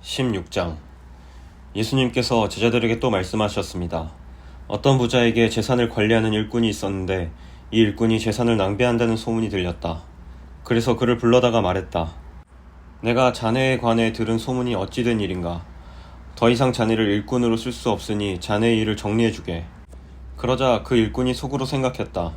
16장. 예수님께서 제자들에게 또 말씀하셨습니다. 어떤 부자에게 재산을 관리하는 일꾼이 있었는데 이 일꾼이 재산을 낭비한다는 소문이 들렸다. 그래서 그를 불러다가 말했다. 내가 자네에 관해 들은 소문이 어찌 된 일인가? 더 이상 자네를 일꾼으로 쓸 수 없으니 자네의 일을 정리해주게. 그러자 그 일꾼이 속으로 생각했다.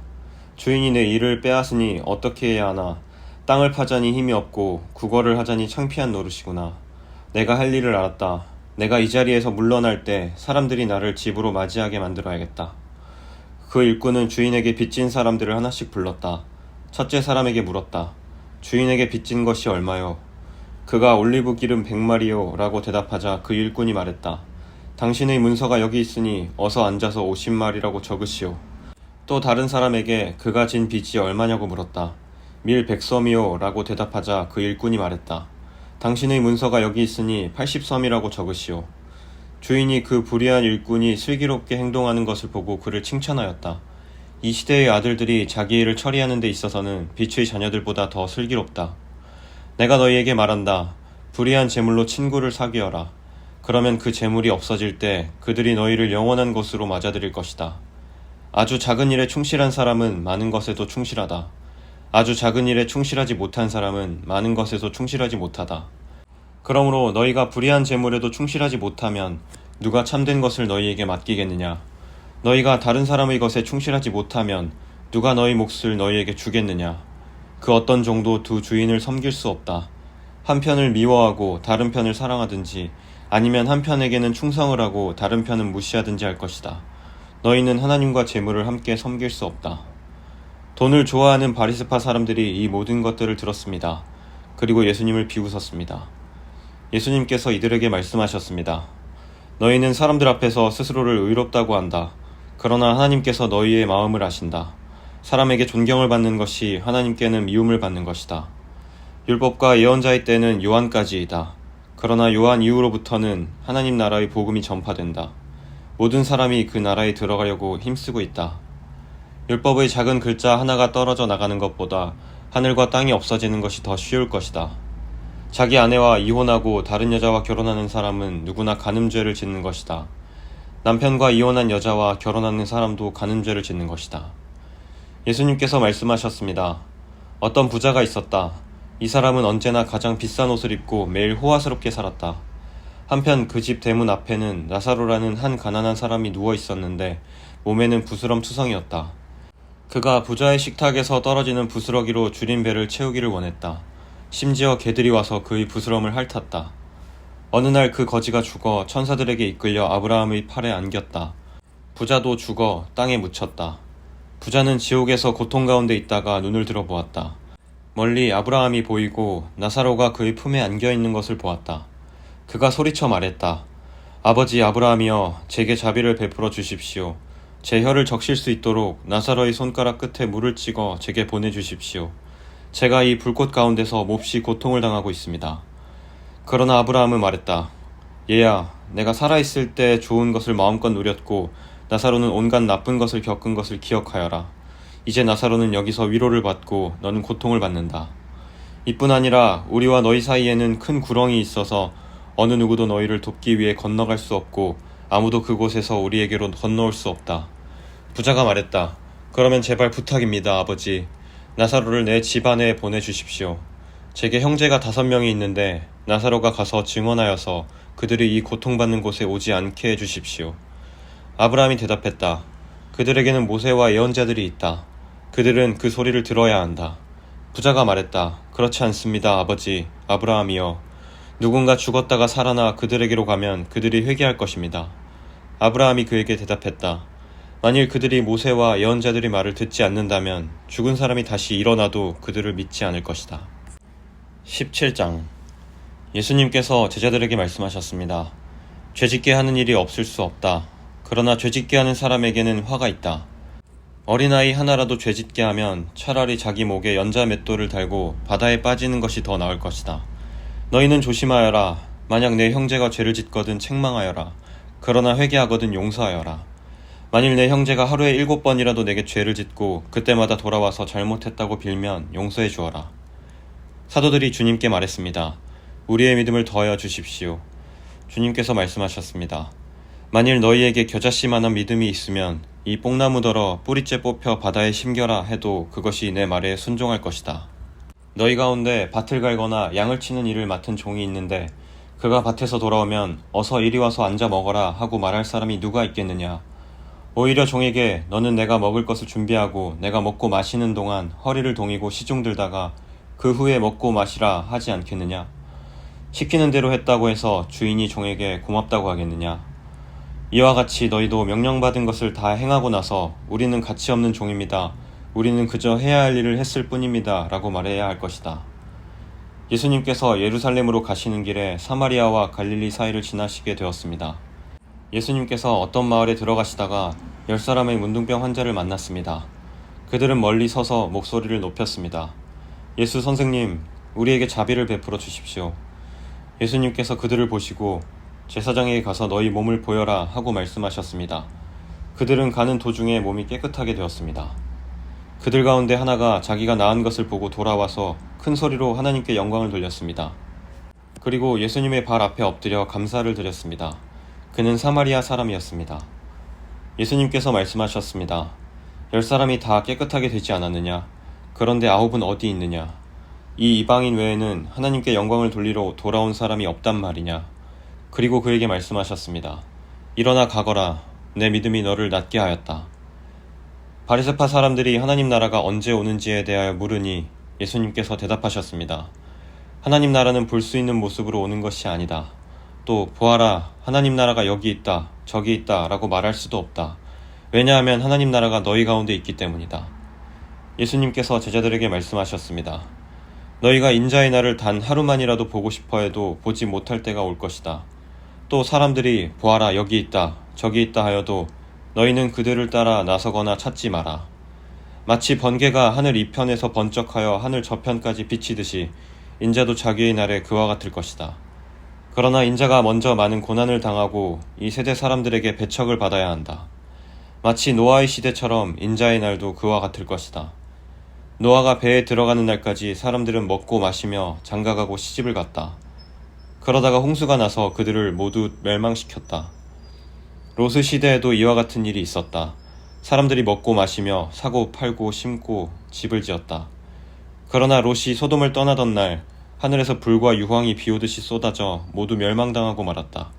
주인이 내 일을 빼앗으니 어떻게 해야 하나? 땅을 파자니 힘이 없고 국어를 하자니 창피한 노릇이구나. 내가 할 일을 알았다. 내가 이 자리에서 물러날 때 사람들이 나를 집으로 맞이하게 만들어야겠다. 그 일꾼은 주인에게 빚진 사람들을 하나씩 불렀다. 첫째 사람에게 물었다. 주인에게 빚진 것이 얼마요? 그가 올리브 기름 100마리요 라고 대답하자 그 일꾼이 말했다. 당신의 문서가 여기 있으니 어서 앉아서 50마리라고 적으시오. 또 다른 사람에게 그가 진 빚이 얼마냐고 물었다. 밀 100섬이요 라고 대답하자 그 일꾼이 말했다. 당신의 문서가 여기 있으니 80섬이라고 적으시오. 주인이 그 불의한 일꾼이 슬기롭게 행동하는 것을 보고 그를 칭찬하였다. 이 시대의 아들들이 자기 일을 처리하는 데 있어서는 빛의 자녀들보다 더 슬기롭다. 내가 너희에게 말한다. 불의한 재물로 친구를 사귀어라. 그러면 그 재물이 없어질 때 그들이 너희를 영원한 것으로 맞아들일 것이다. 아주 작은 일에 충실한 사람은 많은 것에도 충실하다. 아주 작은 일에 충실하지 못한 사람은 많은 것에도 충실하지 못하다. 그러므로 너희가 불의한 재물에도 충실하지 못하면 누가 참된 것을 너희에게 맡기겠느냐? 너희가 다른 사람의 것에 충실하지 못하면 누가 너희 몫을 너희에게 주겠느냐? 그 어떤 종도 두 주인을 섬길 수 없다. 한 편을 미워하고 다른 편을 사랑하든지 아니면 한 편에게는 충성을 하고 다른 편은 무시하든지 할 것이다. 너희는 하나님과 재물을 함께 섬길 수 없다. 돈을 좋아하는 바리새파 사람들이 이 모든 것들을 들었습니다. 그리고 예수님을 비웃었습니다. 예수님께서 이들에게 말씀하셨습니다. 너희는 사람들 앞에서 스스로를 의롭다고 한다. 그러나 하나님께서 너희의 마음을 아신다. 사람에게 존경을 받는 것이 하나님께는 미움을 받는 것이다. 율법과 예언자의 때는 요한까지이다. 그러나 요한 이후로부터는 하나님 나라의 복음이 전파된다. 모든 사람이 그 나라에 들어가려고 힘쓰고 있다. 율법의 작은 글자 하나가 떨어져 나가는 것보다 하늘과 땅이 없어지는 것이 더 쉬울 것이다. 자기 아내와 이혼하고 다른 여자와 결혼하는 사람은 누구나 간음죄를 짓는 것이다. 남편과 이혼한 여자와 결혼하는 사람도 간음죄를 짓는 것이다. 예수님께서 말씀하셨습니다. 어떤 부자가 있었다. 이 사람은 언제나 가장 비싼 옷을 입고 매일 호화스럽게 살았다. 한편 그 집 대문 앞에는 나사로라는 한 가난한 사람이 누워 있었는데 몸에는 부스럼투성이었다. 그가 부자의 식탁에서 떨어지는 부스러기로 줄인 배를 채우기를 원했다. 심지어 개들이 와서 그의 부스럼을 핥았다. 어느 날 그 거지가 죽어 천사들에게 이끌려 아브라함의 팔에 안겼다. 부자도 죽어 땅에 묻혔다. 부자는 지옥에서 고통 가운데 있다가 눈을 들어보았다. 멀리 아브라함이 보이고 나사로가 그의 품에 안겨있는 것을 보았다. 그가 소리쳐 말했다. 아버지 아브라함이여, 제게 자비를 베풀어 주십시오. 제 혀를 적실 수 있도록 나사로의 손가락 끝에 물을 찍어 제게 보내주십시오. 제가 이 불꽃 가운데서 몹시 고통을 당하고 있습니다. 그러나 아브라함은 말했다. 얘야, 내가 살아있을 때 좋은 것을 마음껏 누렸고 나사로는 온갖 나쁜 것을 겪은 것을 기억하여라. 이제 나사로는 여기서 위로를 받고 너는 고통을 받는다. 이뿐 아니라 우리와 너희 사이에는 큰 구렁이 있어서 어느 누구도 너희를 돕기 위해 건너갈 수 없고 아무도 그곳에서 우리에게로 건너올 수 없다. 부자가 말했다. 그러면 제발 부탁입니다, 아버지. 나사로를 내 집안에 보내주십시오. 제게 형제가 5명이 있는데 나사로가 가서 증언하여서 그들이 이 고통받는 곳에 오지 않게 해주십시오. 아브라함이 대답했다. 그들에게는 모세와 예언자들이 있다. 그들은 그 소리를 들어야 한다. 부자가 말했다. 그렇지 않습니다, 아버지. 아브라함이여. 누군가 죽었다가 살아나 그들에게로 가면 그들이 회개할 것입니다. 아브라함이 그에게 대답했다. 만일 그들이 모세와 예언자들의 말을 듣지 않는다면 죽은 사람이 다시 일어나도 그들을 믿지 않을 것이다. 17장. 예수님께서 제자들에게 말씀하셨습니다. 죄짓게 하는 일이 없을 수 없다. 그러나 죄짓게 하는 사람에게는 화가 있다. 어린아이 하나라도 죄짓게 하면 차라리 자기 목에 연자 맷돌을 달고 바다에 빠지는 것이 더 나을 것이다. 너희는 조심하여라. 만약 내 형제가 죄를 짓거든 책망하여라. 그러나 회개하거든 용서하여라. 만일 내 형제가 하루에 7번이라도 내게 죄를 짓고 그때마다 돌아와서 잘못했다고 빌면 용서해 주어라. 사도들이 주님께 말했습니다. 우리의 믿음을 더하여 주십시오. 주님께서 말씀하셨습니다. 만일 너희에게 겨자씨만한 믿음이 있으면 이 뽕나무더러 뿌리째 뽑혀 바다에 심겨라 해도 그것이 내 말에 순종할 것이다. 너희 가운데 밭을 갈거나 양을 치는 일을 맡은 종이 있는데 그가 밭에서 돌아오면 어서 이리 와서 앉아 먹어라 하고 말할 사람이 누가 있겠느냐. 오히려 종에게 너는 내가 먹을 것을 준비하고 내가 먹고 마시는 동안 허리를 동이고 시중 들다가 그 후에 먹고 마시라 하지 않겠느냐. 시키는 대로 했다고 해서 주인이 종에게 고맙다고 하겠느냐. 이와 같이 너희도 명령받은 것을 다 행하고 나서 우리는 가치 없는 종입니다. 우리는 그저 해야 할 일을 했을 뿐입니다. 라고 말해야 할 것이다. 예수님께서 예루살렘으로 가시는 길에 사마리아와 갈릴리 사이를 지나시게 되었습니다. 예수님께서 어떤 마을에 들어가시다가 10사람의 문둥병 환자를 만났습니다. 그들은 멀리 서서 목소리를 높였습니다. 예수 선생님, 우리에게 자비를 베풀어 주십시오. 예수님께서 그들을 보시고 제사장에게 가서 너희 몸을 보여라 하고 말씀하셨습니다. 그들은 가는 도중에 몸이 깨끗하게 되었습니다. 그들 가운데 하나가 자기가 나은 것을 보고 돌아와서 큰 소리로 하나님께 영광을 돌렸습니다. 그리고 예수님의 발 앞에 엎드려 감사를 드렸습니다. 그는 사마리아 사람이었습니다. 예수님께서 말씀하셨습니다. 10사람이 다 깨끗하게 되지 않았느냐? 그런데 9은 어디 있느냐? 이 이방인 외에는 하나님께 영광을 돌리러 돌아온 사람이 없단 말이냐? 그리고 그에게 말씀하셨습니다. 일어나 가거라. 내 믿음이 너를 낫게 하였다. 바리새파 사람들이 하나님 나라가 언제 오는지에 대하여 물으니 예수님께서 대답하셨습니다. 하나님 나라는 볼 수 있는 모습으로 오는 것이 아니다. 또 보아라, 하나님 나라가 여기 있다, 저기 있다 라고 말할 수도 없다. 왜냐하면 하나님 나라가 너희 가운데 있기 때문이다. 예수님께서 제자들에게 말씀하셨습니다. 너희가 인자의 날을 단 하루만이라도 보고 싶어 해도 보지 못할 때가 올 것이다. 또 사람들이 보아라 여기 있다, 저기 있다 하여도 너희는 그들을 따라 나서거나 찾지 마라. 마치 번개가 하늘 이편에서 번쩍하여 하늘 저편까지 비치듯이 인자도 자기의 날에 그와 같을 것이다. 그러나 인자가 먼저 많은 고난을 당하고 이 세대 사람들에게 배척을 받아야 한다. 마치 노아의 시대처럼 인자의 날도 그와 같을 것이다. 노아가 배에 들어가는 날까지 사람들은 먹고 마시며 장가가고 시집을 갔다. 그러다가 홍수가 나서 그들을 모두 멸망시켰다. 롯의 시대에도 이와 같은 일이 있었다. 사람들이 먹고 마시며 사고 팔고 심고 집을 지었다. 그러나 롯이 소돔을 떠나던 날 하늘에서 불과 유황이 비오듯이 쏟아져 모두 멸망당하고 말았다.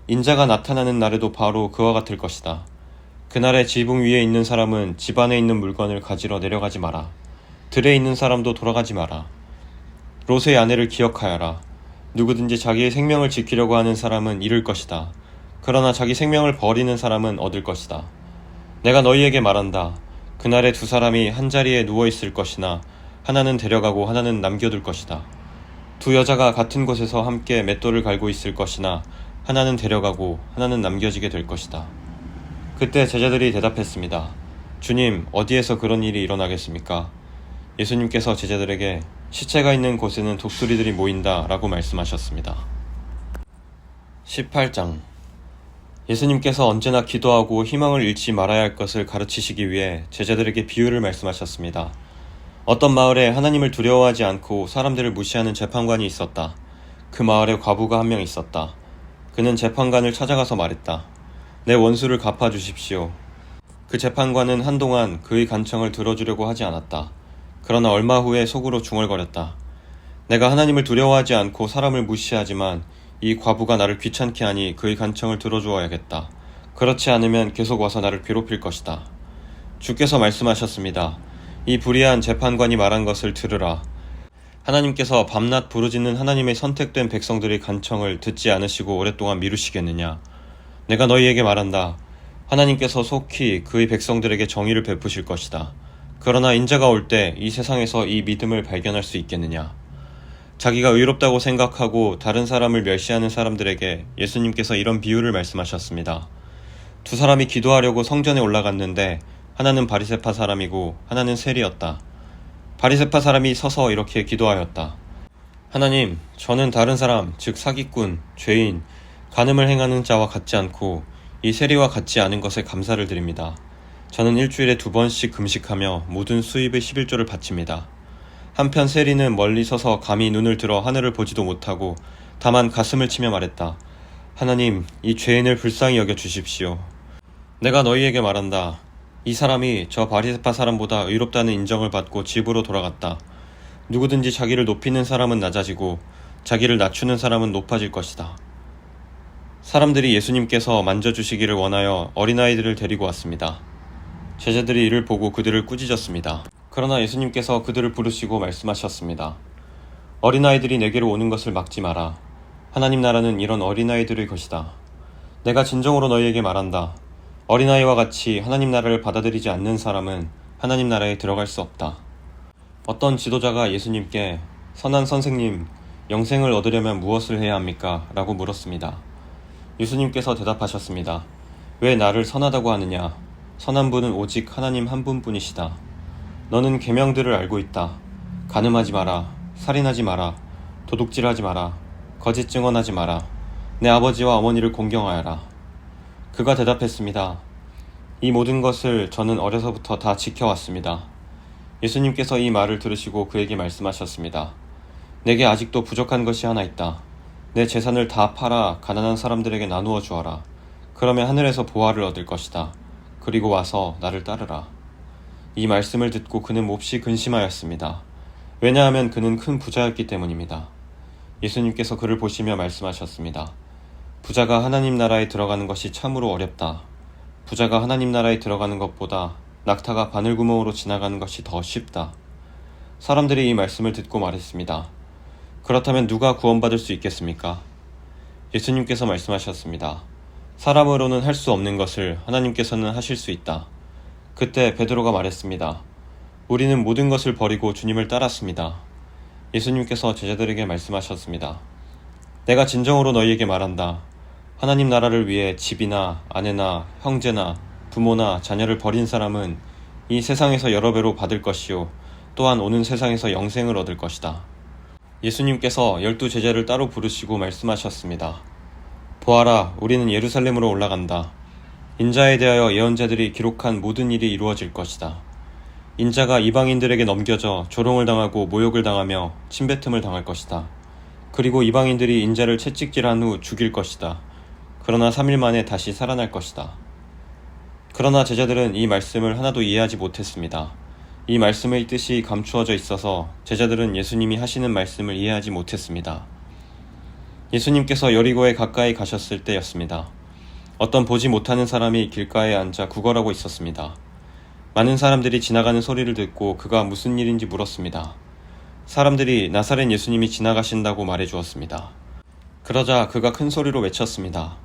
인자가 나타나는 날에도 바로 그와 같을 것이다. 그날에 지붕 위에 있는 사람은 집 안에 있는 물건을 가지러 내려가지 마라. 들에 있는 사람도 돌아가지 마라. 롯의 아내를 기억하여라. 누구든지 자기의 생명을 지키려고 하는 사람은 잃을 것이다. 그러나 자기 생명을 버리는 사람은 얻을 것이다. 내가 너희에게 말한다. 그날에 두 사람이 한 자리에 누워 있을 것이나 하나는 데려가고 하나는 남겨둘 것이다. 두 여자가 같은 곳에서 함께 맷돌을 갈고 있을 것이나 하나는 데려가고 하나는 남겨지게 될 것이다. 그때 제자들이 대답했습니다. 주님, 어디에서 그런 일이 일어나겠습니까? 예수님께서 제자들에게 시체가 있는 곳에는 독수리들이 모인다 라고 말씀하셨습니다. 18장. 예수님께서 언제나 기도하고 희망을 잃지 말아야 할 것을 가르치시기 위해 제자들에게 비유를 말씀하셨습니다. 어떤 마을에 하나님을 두려워하지 않고 사람들을 무시하는 재판관이 있었다. 그 마을에 과부가 한 명 있었다. 그는 재판관을 찾아가서 말했다. 내 원수를 갚아주십시오. 그 재판관은 한동안 그의 간청을 들어주려고 하지 않았다. 그러나 얼마 후에 속으로 중얼거렸다. 내가 하나님을 두려워하지 않고 사람을 무시하지만 이 과부가 나를 귀찮게 하니 그의 간청을 들어주어야겠다. 그렇지 않으면 계속 와서 나를 괴롭힐 것이다. 주께서 말씀하셨습니다. 이 불의한 재판관이 말한 것을 들으라. 하나님께서 밤낮 부르짖는 하나님의 선택된 백성들의 간청을 듣지 않으시고 오랫동안 미루시겠느냐. 내가 너희에게 말한다. 하나님께서 속히 그의 백성들에게 정의를 베푸실 것이다. 그러나 인자가 올 때 이 세상에서 이 믿음을 발견할 수 있겠느냐. 자기가 의롭다고 생각하고 다른 사람을 멸시하는 사람들에게 예수님께서 이런 비유를 말씀하셨습니다. 두 사람이 기도하려고 성전에 올라갔는데 하나는 바리새파 사람이고 하나는 세리였다. 바리새파 사람이 서서 이렇게 기도하였다. 하나님, 저는 다른 사람, 즉 사기꾼, 죄인, 간음을 행하는 자와 같지 않고 이 세리와 같지 않은 것에 감사를 드립니다. 저는 일주일에 2번씩 금식하며 모든 수입의 11조를 바칩니다. 한편 세리는 멀리 서서 감히 눈을 들어 하늘을 보지도 못하고 다만 가슴을 치며 말했다. 하나님, 이 죄인을 불쌍히 여겨 주십시오. 내가 너희에게 말한다. 이 사람이 저 바리새파 사람보다 의롭다는 인정을 받고 집으로 돌아갔다. 누구든지 자기를 높이는 사람은 낮아지고 자기를 낮추는 사람은 높아질 것이다. 사람들이 예수님께서 만져주시기를 원하여 어린아이들을 데리고 왔습니다. 제자들이 이를 보고 그들을 꾸짖었습니다. 그러나 예수님께서 그들을 부르시고 말씀하셨습니다. 어린아이들이 내게로 오는 것을 막지 마라. 하나님 나라는 이런 어린아이들의 것이다. 내가 진정으로 너희에게 말한다. 어린아이와 같이 하나님 나라를 받아들이지 않는 사람은 하나님 나라에 들어갈 수 없다. 어떤 지도자가 예수님께 선한 선생님, 영생을 얻으려면 무엇을 해야 합니까? 라고 물었습니다. 예수님께서 대답하셨습니다. 왜 나를 선하다고 하느냐? 선한 분은 오직 하나님 한 분뿐이시다. 너는 계명들을 알고 있다. 간음하지 마라. 살인하지 마라. 도둑질하지 마라. 거짓 증언하지 마라. 내 아버지와 어머니를 공경하여라. 그가 대답했습니다. 이 모든 것을 저는 어려서부터 다 지켜왔습니다. 예수님께서 이 말을 들으시고 그에게 말씀하셨습니다. 내게 아직도 부족한 것이 하나 있다. 내 재산을 다 팔아 가난한 사람들에게 나누어 주어라. 그러면 하늘에서 보화를 얻을 것이다. 그리고 와서 나를 따르라. 이 말씀을 듣고 그는 몹시 근심하였습니다. 왜냐하면 그는 큰 부자였기 때문입니다. 예수님께서 그를 보시며 말씀하셨습니다. 부자가 하나님 나라에 들어가는 것이 참으로 어렵다. 부자가 하나님 나라에 들어가는 것보다 낙타가 바늘구멍으로 지나가는 것이 더 쉽다. 사람들이 이 말씀을 듣고 말했습니다. 그렇다면 누가 구원받을 수 있겠습니까? 예수님께서 말씀하셨습니다. 사람으로는 할 수 없는 것을 하나님께서는 하실 수 있다. 그때 베드로가 말했습니다. 우리는 모든 것을 버리고 주님을 따랐습니다. 예수님께서 제자들에게 말씀하셨습니다. 내가 진정으로 너희에게 말한다. 하나님 나라를 위해 집이나 아내나 형제나 부모나 자녀를 버린 사람은 이 세상에서 여러 배로 받을 것이요 또한 오는 세상에서 영생을 얻을 것이다. 예수님께서 12 제자를 따로 부르시고 말씀하셨습니다. 보아라, 우리는 예루살렘으로 올라간다. 인자에 대하여 예언자들이 기록한 모든 일이 이루어질 것이다. 인자가 이방인들에게 넘겨져 조롱을 당하고 모욕을 당하며 침뱉음을 당할 것이다. 그리고 이방인들이 인자를 채찍질한 후 죽일 것이다. 그러나 3일 만에 다시 살아날 것이다. 그러나 제자들은 이 말씀을 하나도 이해하지 못했습니다. 이 말씀의 뜻이 감추어져 있어서 제자들은 예수님이 하시는 말씀을 이해하지 못했습니다. 예수님께서 여리고에 가까이 가셨을 때였습니다. 어떤 보지 못하는 사람이 길가에 앉아 구걸하고 있었습니다. 많은 사람들이 지나가는 소리를 듣고 그가 무슨 일인지 물었습니다. 사람들이 나사렛 예수님이 지나가신다고 말해주었습니다. 그러자 그가 큰 소리로 외쳤습니다.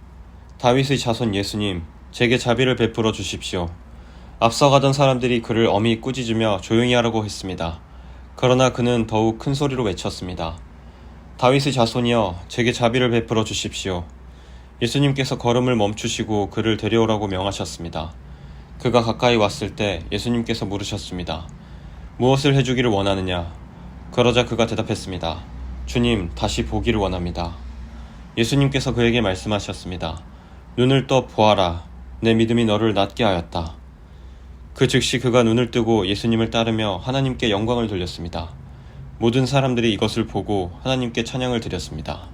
다윗의 자손 예수님, 제게 자비를 베풀어 주십시오. 앞서가던 사람들이 그를 엄히 꾸짖으며 조용히 하라고 했습니다. 그러나 그는 더욱 큰 소리로 외쳤습니다. 다윗의 자손이여, 제게 자비를 베풀어 주십시오. 예수님께서 걸음을 멈추시고 그를 데려오라고 명하셨습니다. 그가 가까이 왔을 때 예수님께서 물으셨습니다. 무엇을 해주기를 원하느냐? 그러자 그가 대답했습니다. 주님, 다시 보기를 원합니다. 예수님께서 그에게 말씀하셨습니다. 눈을 떠 보아라. 내 믿음이 너를 낫게 하였다. 그 즉시 그가 눈을 뜨고 예수님을 따르며 하나님께 영광을 돌렸습니다. 모든 사람들이 이것을 보고 하나님께 찬양을 드렸습니다.